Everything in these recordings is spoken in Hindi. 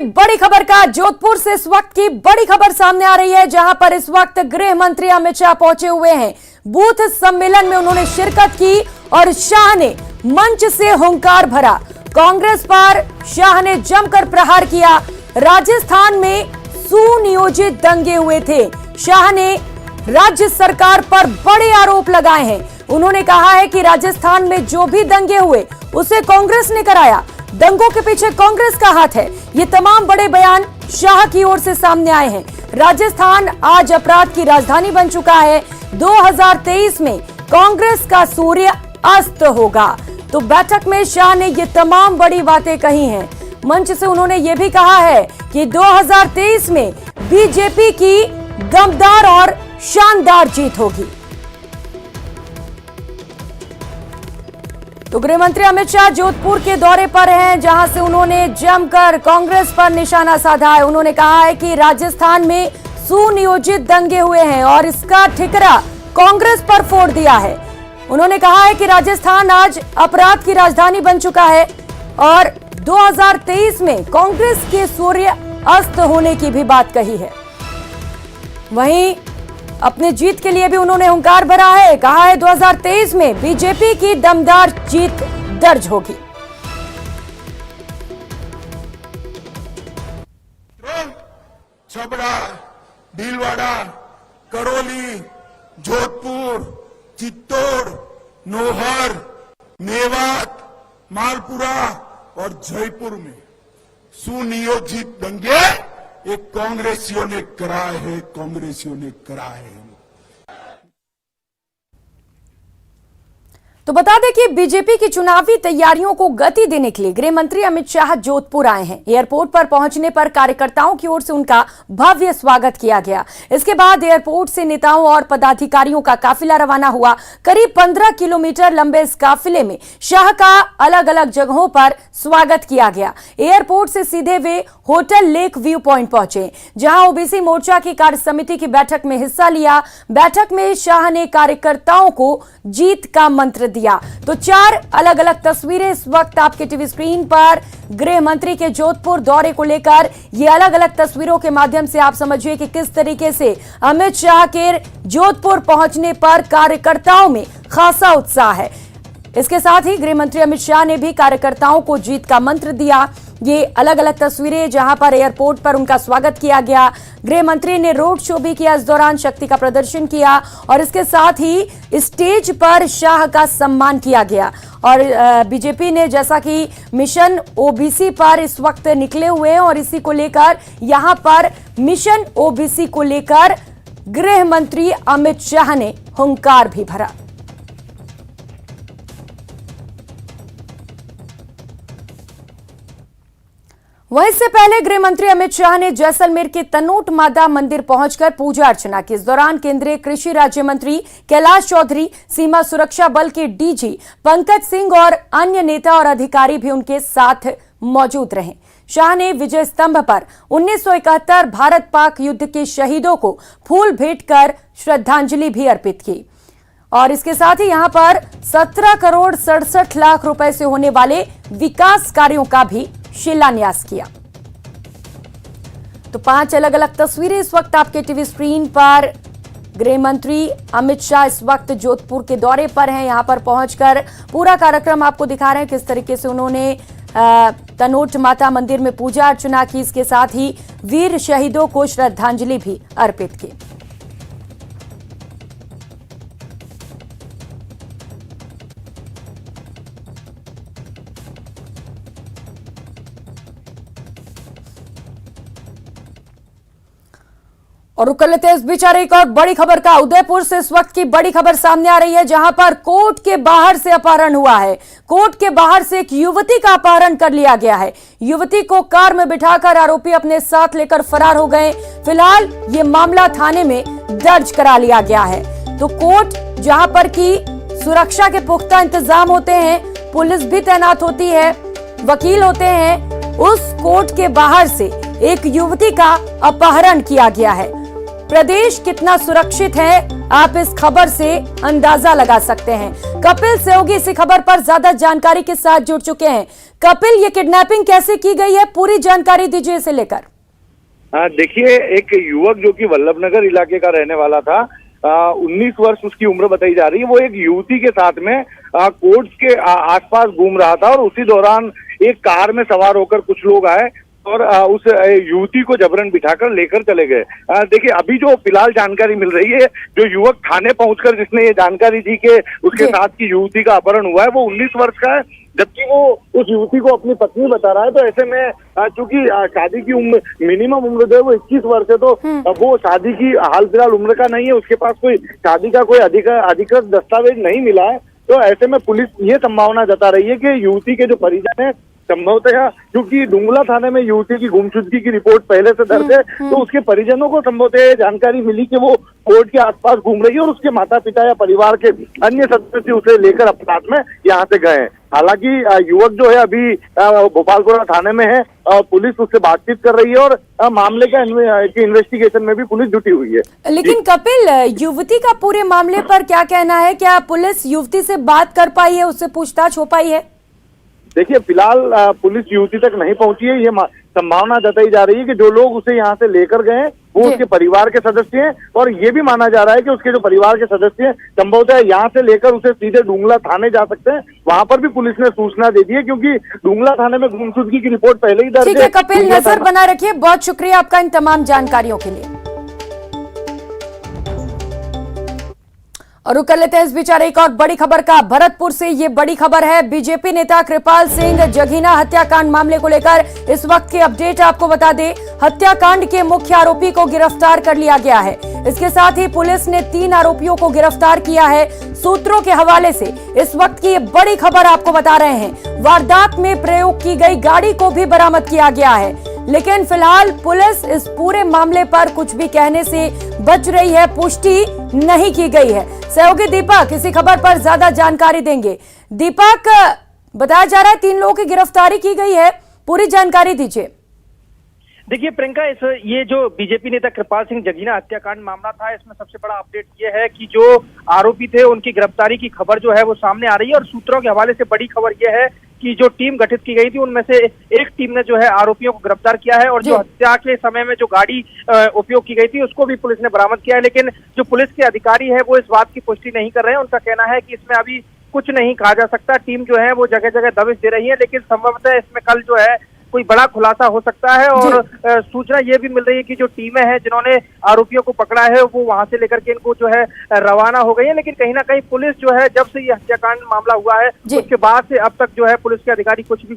बड़ी खबर का जोधपुर से इस वक्त की बड़ी खबर सामने आ रही है, जहां पर इस वक्त गृह मंत्री अमित शाह पहुंचे हुए हैं। बूथ सम्मेलन में उन्होंने शिरकत की और शाह ने मंच से हुंकार भरा। कांग्रेस पर शाह ने जमकर प्रहार किया। राजस्थान में सुनियोजित दंगे हुए थे। शाह ने राज्य सरकार पर बड़े आरोप लगाए हैं। उन्होंने कहा है कि राजस्थान में जो भी दंगे हुए उसे कांग्रेस ने कराया, दंगों के पीछे कांग्रेस का हाथ है। ये तमाम बड़े बयान शाह की ओर से सामने आए हैं। राजस्थान आज अपराध की राजधानी बन चुका है। 2023 में कांग्रेस का सूर्य अस्त होगा। तो बैठक में शाह ने ये तमाम बड़ी बातें कही हैं। मंच से उन्होंने ये भी कहा है कि 2023 में बीजेपी की दमदार और शानदार जीत होगी। तो गृह मंत्री अमित शाह जोधपुर के दौरे पर हैं, जहां से उन्होंने जमकर कांग्रेस पर निशाना साधा है। उन्होंने कहा है कि राजस्थान में सुनियोजित दंगे हुए हैं और इसका ठिकरा कांग्रेस पर फोड़ दिया है। उन्होंने कहा है कि राजस्थान आज अपराध की राजधानी बन चुका है और 2023 में कांग्रेस के सूर्य अस्त होने की भी बात कही है। वहीं अपने जीत के लिए भी उन्होंने हुंकार भरा है। कहा है 2023 में बीजेपी की दमदार जीत दर्ज होगी। छबड़ा, भीलवाड़ा, करौली, जोधपुर, चित्तौड़, नौहर, मेवात, मालपुरा और जयपुर में सुनियोजित दंगे ये कांग्रेसियों ने कराए हैं, कांग्रेसियों ने कराए हैं। तो बता दें कि बीजेपी की चुनावी तैयारियों को गति देने के लिए गृह मंत्री अमित शाह जोधपुर आए हैं। एयरपोर्ट पर पहुंचने पर कार्यकर्ताओं की ओर से उनका भव्य स्वागत किया गया। इसके बाद एयरपोर्ट से नेताओं और पदाधिकारियों का काफिला रवाना हुआ। करीब 15 किलोमीटर लंबे इस काफिले में शाह का अलग अलग जगहों पर स्वागत किया गया। एयरपोर्ट से सीधे वे होटल लेक व्यू पॉइंट पहुंचे, जहां ओबीसी मोर्चा की कार्य समिति की बैठक में हिस्सा लिया। बैठक में शाह ने कार्यकर्ताओं को जीत का मंत्र दिया। तो 4 अलग अलग तस्वीरें इस वक्त आपके टीवी स्क्रीन पर गृह मंत्री के जोधपुर दौरे को लेकर। ये अलग अलग तस्वीरों के माध्यम से आप समझिए कि किस तरीके से अमित शाह के जोधपुर पहुंचने पर कार्यकर्ताओं में खासा उत्साह है। इसके साथ ही गृह मंत्री अमित शाह ने भी कार्यकर्ताओं को जीत का मंत्र दिया। ये अलग अलग तस्वीरें जहां पर एयरपोर्ट पर उनका स्वागत किया गया। गृह मंत्री ने रोड शो भी किया, इस दौरान शक्ति का प्रदर्शन किया और इसके साथ ही स्टेज पर शाह का सम्मान किया गया। और बीजेपी ने जैसा कि मिशन ओबीसी पर इस वक्त निकले हुए हैं और इसी को लेकर यहां पर मिशन ओबीसी को लेकर गृह मंत्री अमित शाह ने हुंकार भी भरा। वहीं से पहले गृह मंत्री अमित शाह ने जैसलमेर के तनोट माता मंदिर पहुंचकर पूजा अर्चना की। इस दौरान केंद्रीय कृषि राज्य मंत्री कैलाश चौधरी, सीमा सुरक्षा बल के डीजी पंकज सिंह और अन्य नेता और अधिकारी भी उनके साथ मौजूद रहे। शाह ने विजय स्तंभ पर 1971 भारत पाक युद्ध के शहीदों को फूल भेंट कर श्रद्धांजलि भी अर्पित की और इसके साथ ही यहां पर 17 करोड़ 67 लाख रुपए से होने वाले विकास कार्यों का भी शिलान्यास किया। तो 5 अलग अलग तस्वीरें इस वक्त आपके टीवी स्क्रीन पर। गृह मंत्री अमित शाह इस वक्त जोधपुर के दौरे पर हैं। यहां पर पहुंचकर पूरा कार्यक्रम आपको दिखा रहे हैं किस तरीके से उन्होंने तनोट माता मंदिर में पूजा अर्चना की। इसके साथ ही वीर शहीदों को श्रद्धांजलि भी अर्पित की। और रुक कर लेते हैं इस बीच आ रही एक और बड़ी खबर का। उदयपुर से इस वक्त की बड़ी खबर सामने आ रही है, जहां पर कोर्ट के बाहर से अपहरण हुआ है। कोर्ट के बाहर से एक युवती का अपहरण कर लिया गया है। युवती को कार में बिठाकर आरोपी अपने साथ लेकर फरार हो गए। फिलहाल ये मामला थाने में दर्ज करा लिया गया है। तो कोर्ट जहां पर की सुरक्षा के पुख्ता इंतजाम होते हैं, पुलिस भी तैनात होती है, वकील होते हैं, उस कोर्ट के बाहर से एक युवती का अपहरण किया गया है। प्रदेश कितना सुरक्षित है, आप इस खबर से अंदाजा लगा सकते हैं। कपिल सहयोगी इसी खबर पर ज्यादा जानकारी के साथ जुड़ चुके हैं। कपिल, ये किडनैपिंग कैसे की गई है, पूरी जानकारी दीजिए इसे लेकर। देखिए, एक युवक जो कि वल्लभनगर इलाके का रहने वाला था, 19 वर्ष उसकी उम्र बताई जा रही है। वो एक युवती के साथ में कोर्ट्स के आसपास घूम रहा था और उसी दौरान एक कार में सवार होकर कुछ लोग आए और उस युवती को जबरन बिठाकर लेकर चले गए। देखिए, अभी जो फिलहाल जानकारी मिल रही है, जो युवक थाने पहुंचकर जिसने ये जानकारी दी कि उसके साथ की युवती का अपहरण हुआ है, वो 19 वर्ष का है, जबकि वो उस युवती को अपनी पत्नी बता रहा है। तो ऐसे में चूंकि शादी की उम्र, मिनिमम उम्र जो है वो 21 वर्ष है, तो वो शादी की हाल फिलहाल उम्र का नहीं है, उसके पास कोई शादी का कोई अधिकृत दस्तावेज नहीं मिला है। तो ऐसे में पुलिस ये संभावना जता रही है कि युवती के जो परिजन है, संभवतः क्योंकि डुंगला थाने में युवती की गुमशुदगी की रिपोर्ट पहले से दर्ज है, तो उसके परिजनों को संभवतः जानकारी मिली कि वो कोर्ट के आसपास घूम रही है और उसके माता पिता या परिवार के अन्य सदस्य उसे लेकर अपने साथ में यहाँ से गए हैं। हालांकि युवक जो है अभी भोपालपुरा थाने में है और पुलिस उससे बातचीत कर रही है और मामले का इन्वेस्टिगेशन में भी पुलिस जुटी हुई है। लेकिन कपिल, युवती का पूरे मामले पर क्या कहना है? क्या पुलिस युवती से बात कर पाई है, उससे पूछताछ हो पाई है? देखिए, फिलहाल पुलिस युवती तक नहीं पहुंची है। ये संभावना जताई जा रही है कि जो लोग उसे यहाँ से लेकर गए वो उसके परिवार के सदस्य हैं और ये भी माना जा रहा है कि उसके जो परिवार के सदस्य हैं संभवतः यहाँ से लेकर उसे सीधे डुंगला थाने जा सकते हैं। वहां पर भी पुलिस ने सूचना दे दी है, क्योंकि डुंगला थाने में गुमशुदगी की रिपोर्ट पहले ही दर्ज है। ठीक है कपिल, नजर बना रखिए। बहुत शुक्रिया आपका इन तमाम जानकारियों के लिए। और रुक कर लेते हैं इस बीच एक और बड़ी खबर का। भरतपुर से ये बड़ी खबर है। बीजेपी नेता कृपाल सिंह जघीना हत्याकांड मामले को लेकर इस वक्त की अपडेट आपको बता दें। हत्याकांड के मुख्य आरोपी को गिरफ्तार कर लिया गया है। इसके साथ ही पुलिस ने 3 आरोपियों को गिरफ्तार किया है। सूत्रों के हवाले से इस वक्त की ये बड़ी खबर आपको बता रहे हैं। वारदात में प्रयोग की गई गाड़ी को भी बरामद किया गया है, लेकिन फिलहाल पुलिस इस पूरे मामले पर कुछ भी कहने से बच रही है, पुष्टि नहीं की गई है। सहयोगी दीपक इसी खबर पर ज्यादा जानकारी देंगे। दीपक, बताया जा रहा है 3 लोगों की गिरफ्तारी की गई है, पूरी जानकारी दीजिए। देखिए प्रियंका, ये जो बीजेपी नेता कृपाल सिंह जघीना हत्याकांड मामला था, इसमें सबसे बड़ा अपडेट ये है कि जो आरोपी थे उनकी गिरफ्तारी की खबर जो है वो सामने आ रही है। और सूत्रों के हवाले से बड़ी खबर ये है कि जो टीम गठित की गई थी उनमें से एक टीम ने जो है आरोपियों को गिरफ्तार किया है और जो हत्या के समय में जो गाड़ी उपयोग की गई थी उसको भी पुलिस ने बरामद किया है। लेकिन जो पुलिस के अधिकारी है वो इस बात की पुष्टि नहीं कर रहे हैं। उनका कहना है कि इसमें अभी कुछ नहीं कहा जा सकता। टीम जो है वो जगह जगह दबिश दे रही है, लेकिन संभवतः इसमें कल जो है कोई बड़ा खुलासा हो सकता है। और सूचना ये भी मिल रही है कि जो टीमें हैं जिन्होंने आरोपियों को पकड़ा है वो वहां से लेकर के इनको जो है रवाना हो गई है। लेकिन कहीं ना कहीं पुलिस जो है जब से ये हत्याकांड मामला हुआ है उसके बाद से अब तक जो है पुलिस के अधिकारी कुछ भी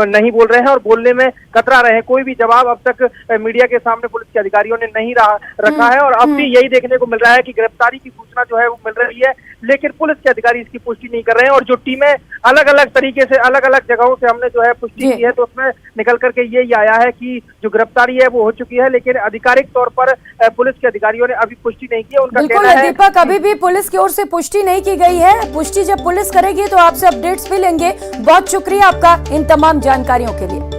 नहीं बोल रहे हैं और बोलने में कतरा रहे हैं। कोई भी जवाब अब तक मीडिया के सामने पुलिस के अधिकारियों ने नहीं रखा है। और अब भी यही देखने को मिल रहा है कि गिरफ्तारी की सूचना जो है वो मिल रही है, लेकिन पुलिस के अधिकारी इसकी पुष्टि नहीं कर रहे हैं। और जो टीमें अलग अलग तरीके से अलग अलग जगहों से हमने जो है पुष्टि की है, तो उसमें निकल करके ये आया है कि जो गिरफ्तारी है वो हो चुकी है, लेकिन आधिकारिक तौर पर पुलिस के अधिकारियों ने अभी पुष्टि नहीं की है। उनका कहना है दीपक, अभी भी पुलिस की ओर से पुष्टि नहीं की गई है। पुष्टि जब पुलिस करेगी तो आपसे अपडेट्स भी लेंगे। बहुत शुक्रिया आपका इन तमाम जानकारियों के लिए।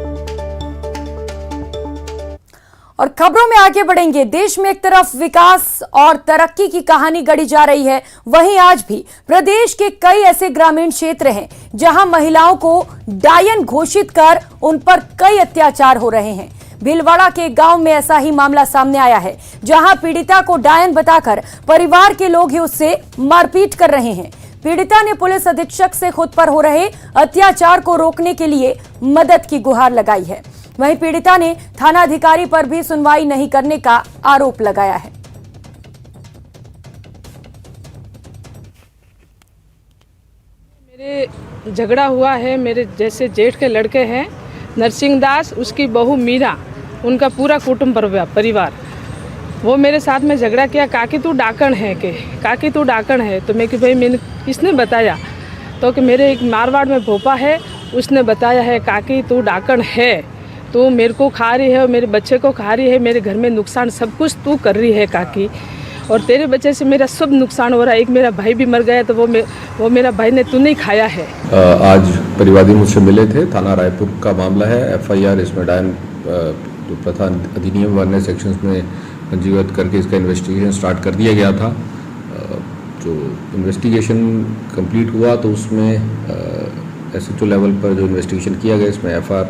और खबरों में आगे बढ़ेंगे। देश में एक तरफ विकास और तरक्की की कहानी गढ़ी जा रही है, वहीं आज भी प्रदेश के कई ऐसे ग्रामीण क्षेत्र हैं जहां महिलाओं को डायन घोषित कर उन पर कई अत्याचार हो रहे हैं। भीलवाड़ा के गांव में ऐसा ही मामला सामने आया है, जहां पीड़िता को डायन बताकर परिवार के लोग ही उससे मारपीट कर रहे हैं। पीड़िता ने पुलिस अधीक्षक से खुद पर हो रहे अत्याचार को रोकने के लिए मदद की गुहार लगाई है। वहीं पीड़िता ने थाना अधिकारी पर भी सुनवाई नहीं करने का आरोप लगाया है। मेरे झगड़ा हुआ है, मेरे जैसे जेठ के लड़के हैं नरसिंह दास, उसकी बहू मीरा, उनका पूरा कुटुंब परिवार, वो मेरे साथ में झगड़ा किया। काकी तू डाकण है के, काकी तू डाकण है। तो मैं कि भाई मैंने किसने बताया, तो कि मेरे एक मारवाड़ में भोपा है उसने बताया है काकी तू डाकण है, तू मेरे को खा रही है और मेरे बच्चे को खा रही है, मेरे घर में नुकसान सब कुछ तू कर रही है काकी, और तेरे बच्चे से मेरा सब नुकसान हो रहा है। एक मेरा भाई भी मर गया तो वो मेरा भाई ने तू नहीं खाया है। आज परिवादी मुझसे मिले थे। थाना रायपुर का मामला है। FIR इसमें डायन प्रथा अधिनियम वन्य सेक्शंस में पंजीकृत करके इसका इन्वेस्टिगेशन स्टार्ट कर दिया गया था। जो इन्वेस्टिगेशन कंप्लीट हुआ तो उसमें SHO लेवल पर जो इन्वेस्टिगेशन किया गया इसमें FIR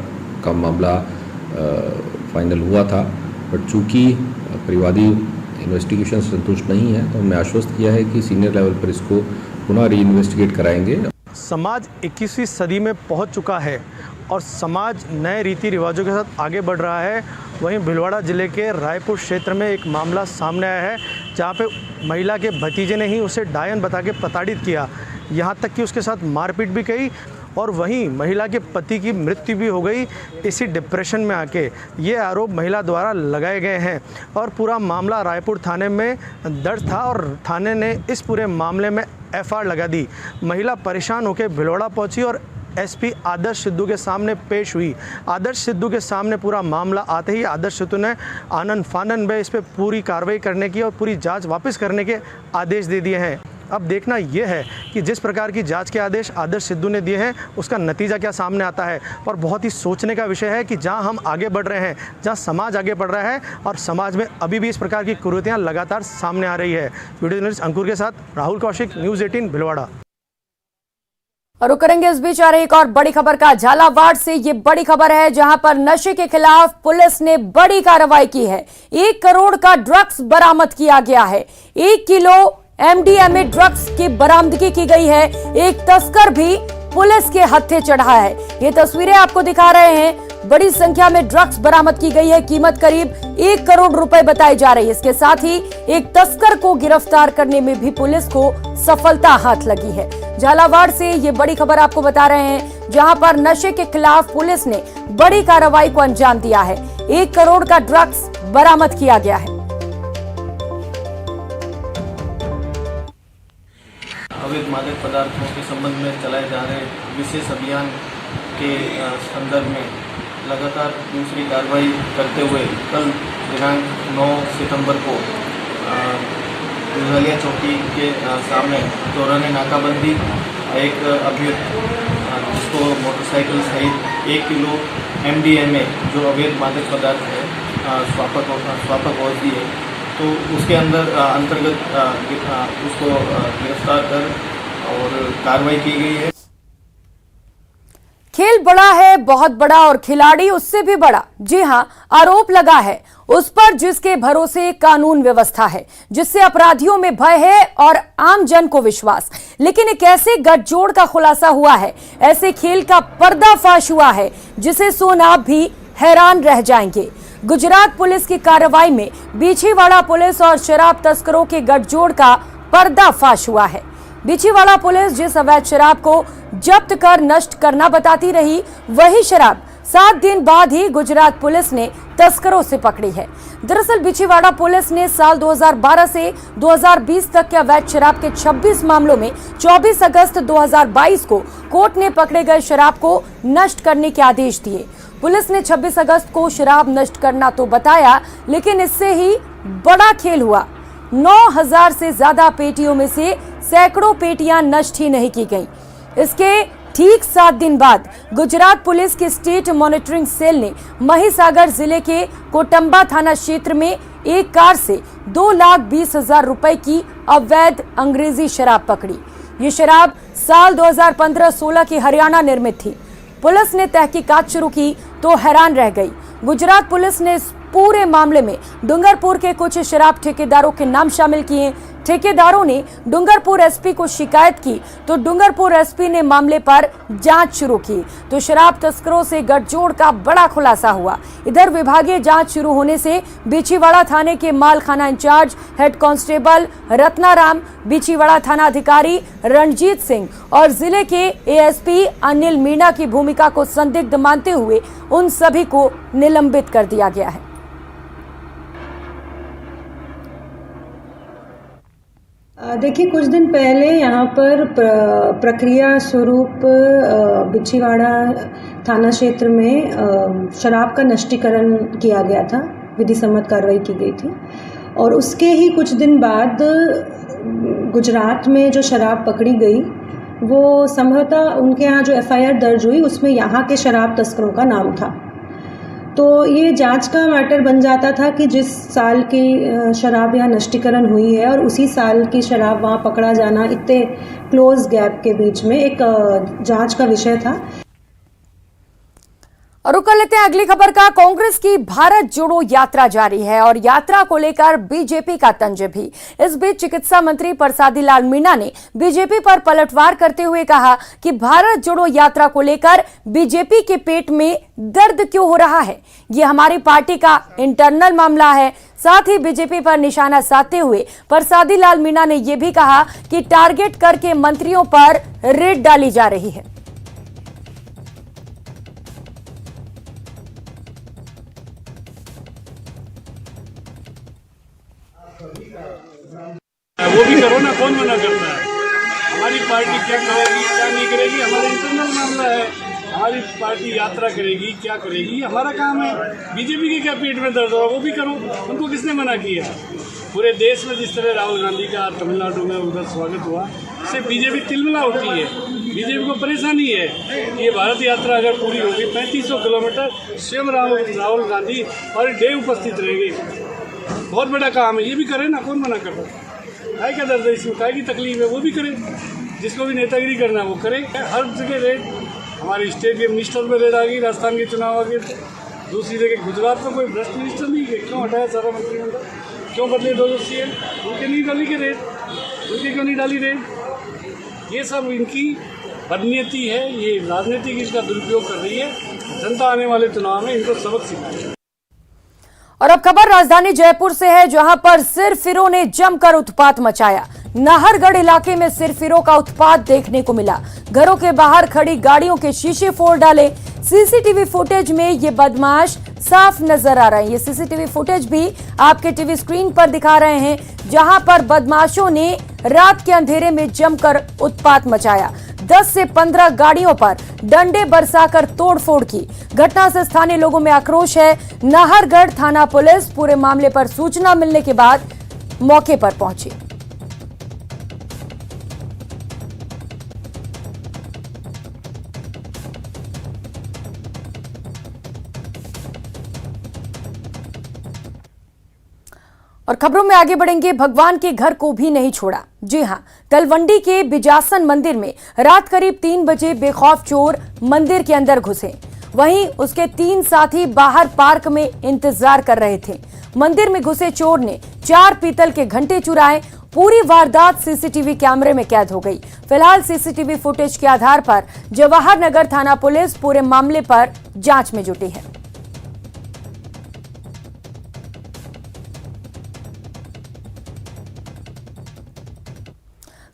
का मामला फाइनल हुआ था, बट चूँकि परिवादी इन्वेस्टिगेशन संतुष्ट नहीं है तो हमने आश्वस्त किया है कि सीनियर लेवल पर इसको पुनः री इन्वेस्टिगेट कराएंगे। समाज 21वीं सदी में पहुंच चुका है और समाज नए रीति रिवाजों के साथ आगे बढ़ रहा है। वहीं भीलवाड़ा ज़िले के रायपुर क्षेत्र में एक मामला सामने आया है जहां पे महिला के भतीजे ने ही उसे डायन बता के प्रताड़ित किया, यहां तक कि उसके साथ मारपीट भी की और वहीं महिला के पति की मृत्यु भी हो गई इसी डिप्रेशन में आके। ये आरोप महिला द्वारा लगाए गए हैं और पूरा मामला रायपुर थाने में दर्ज था और थाने ने इस पूरे मामले में FIR लगा दी। महिला परेशान होकर भीलवाड़ा पहुंची और SP आदर्श सिद्धू के सामने पेश हुई। आदर्श सिद्धू के सामने पूरा मामला आते ही आदर्श सिद्धू ने आनन फानन में इस पर पूरी कार्रवाई करने की और पूरी जांच वापस करने के आदेश दे दिए हैं। अब देखना यह है कि जिस प्रकार की जांच के आदेश आदर्श सिद्धू ने दिए हैं उसका नतीजा क्या सामने आता है। और बहुत ही सोचने का विषय है कि जहां हम आगे बढ़ रहे हैं, जहां समाज आगे बढ़ रहा है और समाज में अभी भी इस प्रकार की कुरीतियां लगातार सामने आ रही है। वीडियो जर्नलिस्ट अंकुर के साथ राहुल कौशिक, न्यूज़ 18 भीलवाड़ा। और करेंगे इस बीच आ रही एक और बड़ी खबर का। झालावाड़ से ये बड़ी खबर है जहां पर नशे के खिलाफ पुलिस ने बड़ी कार्रवाई की है। 1 करोड़ का ड्रग्स बरामद किया गया है। 1 किलो MDMA ड्रग्स की बरामदगी की गई है। एक तस्कर भी पुलिस के हत्थे चढ़ा है। ये तस्वीरें आपको दिखा रहे हैं। बड़ी संख्या में ड्रग्स बरामद की गई है। कीमत करीब 1 करोड़ रुपए बताई जा रही है। इसके साथ ही एक तस्कर को गिरफ्तार करने में भी पुलिस को सफलता हाथ लगी है। झालावाड़ से ये बड़ी खबर आपको बता रहे हैं जहां पर नशे के खिलाफ पुलिस ने बड़ी कार्रवाई को अंजाम दिया है। 1 करोड़ का ड्रग्स बरामद किया गया है। अवैध मादक पदार्थों के संबंध में चलाए जा रहे विशेष अभियान के संदर्भ में लगातार दूसरी कार्रवाई करते हुए कल दिनांक 9 सितंबर को दुल्हलिया चौकी के सामने दौरान नाकाबंदी एक अभियुक्त जिसको मोटरसाइकिल सहित 1 किलो MDMA जो अवैध मादक पदार्थ है स्वापक औषधि है, तो उसके अंतर्गत उसको गिरफ्तार कर और कार्रवाई की गई है। खेल बड़ा है, बहुत बड़ा, और खिलाड़ी उससे भी बड़ा। जी हां, आरोप लगा है उस पर जिसके भरोसे कानून व्यवस्था है, जिससे अपराधियों में भय है और आम जन को विश्वास। लेकिन एक ऐसे गठजोड़ का खुलासा हुआ है, ऐसे खेल का पर्दाफाश हुआ है जिसे सुन आप भी हैरान रह जाएंगे। गुजरात पुलिस की कार्रवाई में बीछीवाड़ा पुलिस और शराब तस्करों के गठजोड़ का पर्दाफाश हुआ है। बीछीवाड़ा पुलिस जिस अवैध शराब को जब्त कर नष्ट करना बताती रही, वही शराब 7 दिन बाद ही गुजरात पुलिस ने तस्करों से पकड़ी है। दरअसल बीछीवाड़ा पुलिस ने साल 2012 से 2020 तक के अवैध शराब के 26 मामलों में 24 अगस्त 2022 को कोर्ट ने पकड़े गए शराब को नष्ट करने के आदेश दिए। पुलिस ने 26 अगस्त को शराब नष्ट करना तो बताया, लेकिन इससे ही बड़ा खेल हुआ। 9000 से ज्यादा पेटियों में से सैकड़ों पेटियां नष्ट ही नहीं की गईं। इसके ठीक 7 दिन बाद गुजरात पुलिस की स्टेट मॉनिटरिंग सेल ने महिसागर जिले के कोटंबा थाना क्षेत्र में एक कार से 2,20,000 रुपए की अवैध अंग्रेजी शराब पकड़ी। ये शराब साल 2015-16 की हरियाणा निर्मित थी। पुलिस ने तहकीकात शुरू की तो हैरान रह गई। गुजरात पुलिस ने इस पूरे मामले में डूंगरपुर के कुछ शराब ठेकेदारों के नाम शामिल किए। ठेकेदारों ने डूंगरपुर SP को शिकायत की तो डूंगरपुर SP ने मामले पर जांच शुरू की तो शराब तस्करों से गठजोड़ का बड़ा खुलासा हुआ। इधर विभागीय जांच शुरू होने से बीछीवाड़ा थाने के मालखाना इंचार्ज हेड कांस्टेबल रत्नाराम, बीछीवाड़ा थाना अधिकारी रणजीत सिंह और जिले के ASP अनिल मीणा की भूमिका को संदिग्ध मानते हुए उन सभी को निलंबित कर दिया गया है। देखिए, कुछ दिन पहले यहाँ पर प्रक्रिया स्वरूप बिछीवाड़ा थाना क्षेत्र में शराब का नष्टीकरण किया गया था, विधि सम्मत कार्रवाई की गई थी। और उसके ही कुछ दिन बाद गुजरात में जो शराब पकड़ी गई वो संभवतः उनके यहाँ जो FIR दर्ज हुई उसमें यहाँ के शराब तस्करों का नाम था। तो ये जांच का मैटर बन जाता था कि जिस साल की शराब यहाँ नष्टीकरण हुई है और उसी साल की शराब वहाँ पकड़ा जाना, इतने क्लोज गैप के बीच में एक जांच का विषय था। और रुक कर लेते हैं अगली खबर का। कांग्रेस की भारत जोड़ो यात्रा जारी है और यात्रा को लेकर बीजेपी का तंज भी। इस बीच चिकित्सा मंत्री परसादी लाल मीणा ने बीजेपी पर पलटवार करते हुए कहा कि भारत जोड़ो यात्रा को लेकर बीजेपी के पेट में दर्द क्यों हो रहा है, ये हमारी पार्टी का इंटरनल मामला है। साथ ही बीजेपी पर निशाना साधते हुए परसादी लाल मीणा ने यह भी कहा कि टारगेट करके मंत्रियों पर रेड डाली जा रही है। वो भी करो ना, कौन मना करता है। हमारी पार्टी क्या करेगी क्या नहीं करेगी हमारा इंटरनल मामला है। हमारी पार्टी यात्रा करेगी क्या करेगी हमारा काम है। बीजेपी के क्या पेट में दर्द हो वो भी करो, उनको किसने मना किया। पूरे देश में जिस तरह राहुल गांधी का तमिलनाडु में उधर स्वागत हुआ, उससे बीजेपी तिलमिला उठी है। बीजेपी को परेशानी है। ये भारत यात्रा अगर पूरी होगी 3500 किलोमीटर, स्वयं राहुल गांधी हर डे उपस्थित रहेगी। बहुत बड़ा काम है, ये भी करें ना, कौन मना कर रहा है। काय क्या दर्द है इसमें, काय की तकलीफ है, वो भी करें। जिसको भी नेतागिरी करना है वो करे। हर जगह रेड, हमारे स्टेट के मिनिस्टर में रेड आ गई, राजस्थान के चुनाव आ गए। दूसरी जगह गुजरात में कोई भ्रष्ट मिनिस्टर नहीं है, क्यों हटाया सारा मंत्रिमंडल, क्यों बदले 2 सीएम, उनके नहीं डाली के रेड, उनके क्यों नहीं डाली रेड। ये सब इनकी बदनीयती है, ये राजनीति इसका दुरुपयोग कर रही है। जनता आने वाले चुनाव में इनको सबक सिखाए। और अब खबर राजधानी जयपुर से है, जहां पर सिरफिरों ने जमकर उत्पात मचाया। नाहरगढ़ इलाके में सिरफिरों का उत्पात देखने को मिला। घरों के बाहर खड़ी गाड़ियों के शीशे फोड़ डाले। सीसीटीवी फुटेज में ये बदमाश साफ नजर आ रहे हैं। ये सीसीटीवी फुटेज भी आपके टीवी स्क्रीन पर दिखा रहे हैं, जहां पर बदमाशों ने रात के अंधेरे में जमकर उत्पात मचाया। 10 से 15 गाड़ियों पर डंडे बरसाकर तोड़फोड़ की। घटना से स्थानीय लोगों में आक्रोश है। नाहरगढ़ थाना पुलिस पूरे मामले पर सूचना मिलने के बाद मौके पर पहुंची। और खबरों में आगे बढ़ेंगे। भगवान के घर को भी नहीं छोड़ा। जी हां, तलवंडी के बिजासन मंदिर में रात करीब 3 बजे बेखौफ चोर मंदिर के अंदर घुसे। वहीं उसके 3 साथी बाहर पार्क में इंतजार कर रहे थे। मंदिर में घुसे चोर ने 4 पीतल के घंटे चुराए। पूरी वारदात सीसीटीवी कैमरे में कैद हो गई। फिलहाल सीसीटीवी फुटेज के आधार पर जवाहर नगर थाना पुलिस पूरे मामले पर जांच में जुटी है।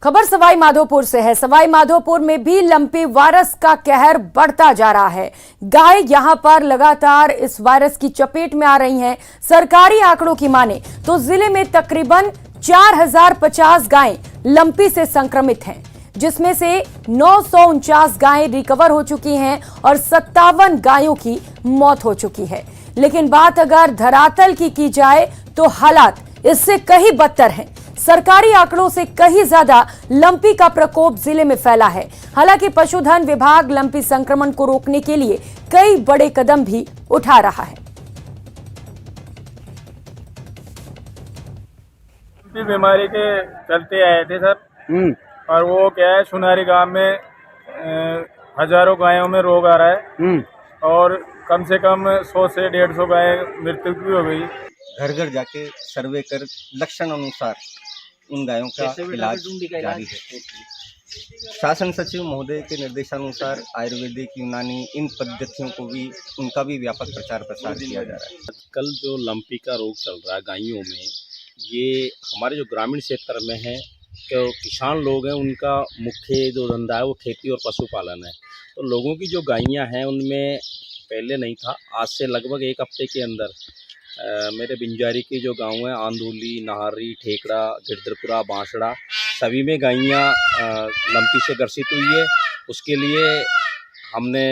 खबर सवाई माधोपुर से है। सवाई माधोपुर में भी लंपी वायरस का कहर बढ़ता जा रहा है। गाय यहां पर लगातार इस वायरस की चपेट में आ रही हैं। सरकारी आंकड़ों की माने तो जिले में तकरीबन 4050 गायें लंपी से संक्रमित हैं, जिसमें से 949 गायें रिकवर हो चुकी हैं और 57 गायों की मौत हो चुकी है। लेकिन बात अगर धरातल की जाए तो हालात इससे कहीं बदतर हैं। सरकारी आंकड़ों से कहीं ज्यादा लंपी का प्रकोप जिले में फैला है। हालांकि पशुधन विभाग लंपी संक्रमण को रोकने के लिए कई बड़े कदम भी उठा रहा है। बीमारी के चलते आए थे सर, और वो क्या है, सुनारी गांव में हजारों गायों में रोग आ रहा है और कम से कम 100 से 150 गायें मृत्यु भी हो गई। घर घर जाके सर्वे कर लक्षण अनुसार उन गायों का इलाज जारी है। शासन सचिव महोदय के निर्देशानुसार आयुर्वेदिक, यूनानी इन पद्धतियों को भी, उनका भी व्यापक प्रचार प्रसार किया जा रहा है। कल जो लंपी का रोग चल रहा है गायों में, ये हमारे जो ग्रामीण क्षेत्र में है, जो किसान लोग हैं उनका मुख्य जो धंधा है वो खेती और पशुपालन है। तो लोगों की जो गायें हैं उनमें पहले नहीं था, आज से लगभग 1 हफ्ते के अंदर मेरे बिंजारी के जो गांव हैं, आंदोली, नाहरी, ठेकड़ा, गिरधरपुरा, बांसड़ा, सभी में गायें लंपी से ग्रसित हुई है। उसके लिए हमने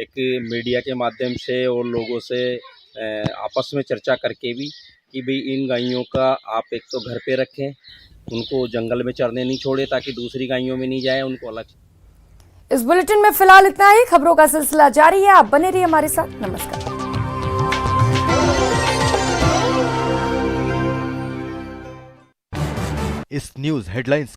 एक मीडिया के माध्यम से और लोगों से आपस में चर्चा करके भी कि भाई इन गायों का आप एक तो घर पे रखें, उनको जंगल में चरने नहीं छोड़े ताकि दूसरी गायों में नहीं जाए, उनको अलग। इस बुलेटिन में फिलहाल इतना ही। खबरों का सिलसिला जारी है, आप बने रहिए हमारे साथ। नमस्कार। इस न्यूज़ हेडलाइंस